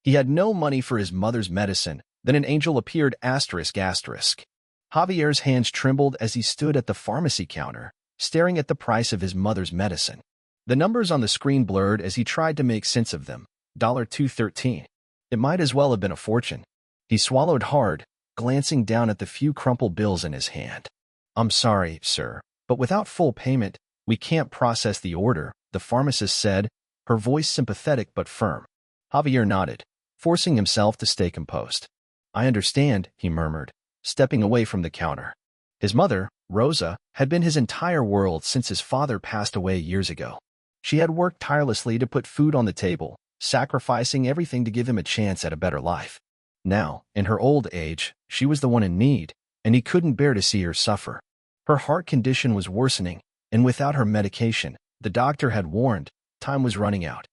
He had no money for his mother's medicine. Then an angel appeared. Javier's hands trembled as he stood at the pharmacy counter, staring at the price of his mother's medicine. The numbers on the screen blurred as he tried to make sense of them. $213. It might as well have been a fortune. He swallowed hard, glancing down at the few crumpled bills in his hand. "I'm sorry, sir, but without full payment, we can't process the order," the pharmacist said, her voice sympathetic but firm. Javier nodded, forcing himself to stay composed. "I understand," he murmured, stepping away from the counter. His mother, Rosa, had been his entire world since his father passed away years ago. She had worked tirelessly to put food on the table, sacrificing everything to give him a chance at a better life. Now, in her old age, she was the one in need, and he couldn't bear to see her suffer. Her heart condition was worsening, and without her medication, the doctor had warned, time was running out.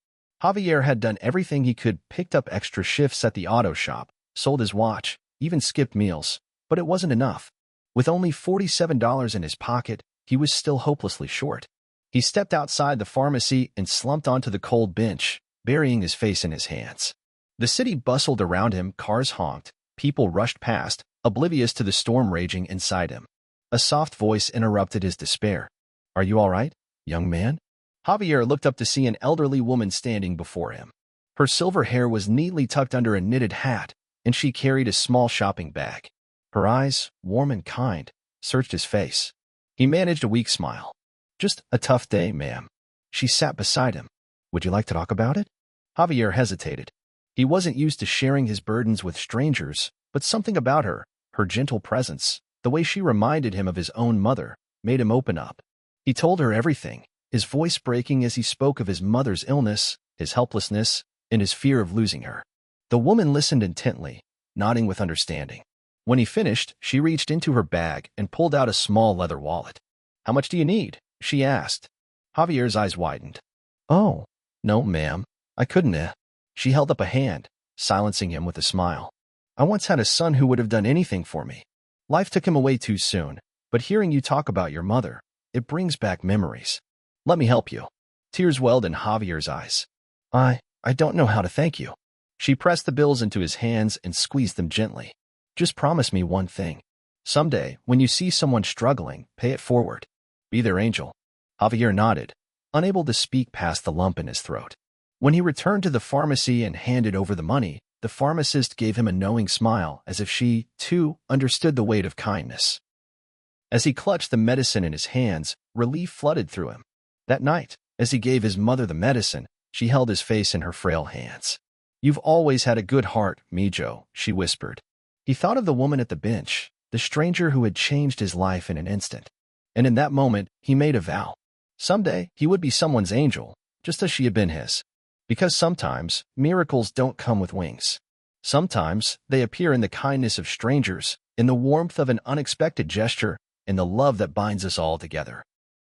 Javier had done everything he could, picked up extra shifts at the auto shop, sold his watch, even skipped meals, but it wasn't enough. With only $47 in his pocket, he was still hopelessly short. He stepped outside the pharmacy and slumped onto the cold bench, burying his face in his hands. The city bustled around him, cars honked, people rushed past, oblivious to the storm raging inside him. A soft voice interrupted his despair. "Are you all right, young man?" Javier looked up to see an elderly woman standing before him. Her silver hair was neatly tucked under a knitted hat, and she carried a small shopping bag. Her eyes, warm and kind, searched his face. He managed a weak smile. "Just a tough day, ma'am." She sat beside him. "Would you like to talk about it?" Javier hesitated. He wasn't used to sharing his burdens with strangers, but something about her, her gentle presence, the way she reminded him of his own mother, made him open up. He told her everything, his voice breaking as he spoke of his mother's illness, his helplessness, and his fear of losing her. The woman listened intently, nodding with understanding. When he finished, she reached into her bag and pulled out a small leather wallet. "How much do you need?" she asked. Javier's eyes widened. "Oh, no, ma'am, I couldn't. She held up a hand, silencing him with a smile. "I once had a son who would have done anything for me. Life took him away too soon, but hearing you talk about your mother, it brings back memories. Let me help you." Tears welled in Javier's eyes. I don't know how to thank you." She pressed the bills into his hands and squeezed them gently. "Just promise me one thing. Someday, when you see someone struggling, pay it forward. Be their angel." Javier nodded, unable to speak past the lump in his throat. When he returned to the pharmacy and handed over the money, the pharmacist gave him a knowing smile, as if she, too, understood the weight of kindness. As he clutched the medicine in his hands, relief flooded through him. That night, as he gave his mother the medicine, she held his face in her frail hands. "You've always had a good heart, Mijo," she whispered. He thought of the woman at the bench, the stranger who had changed his life in an instant. And in that moment, he made a vow. Someday, he would be someone's angel, just as she had been his. Because sometimes, miracles don't come with wings. Sometimes, they appear in the kindness of strangers, in the warmth of an unexpected gesture, in the love that binds us all together.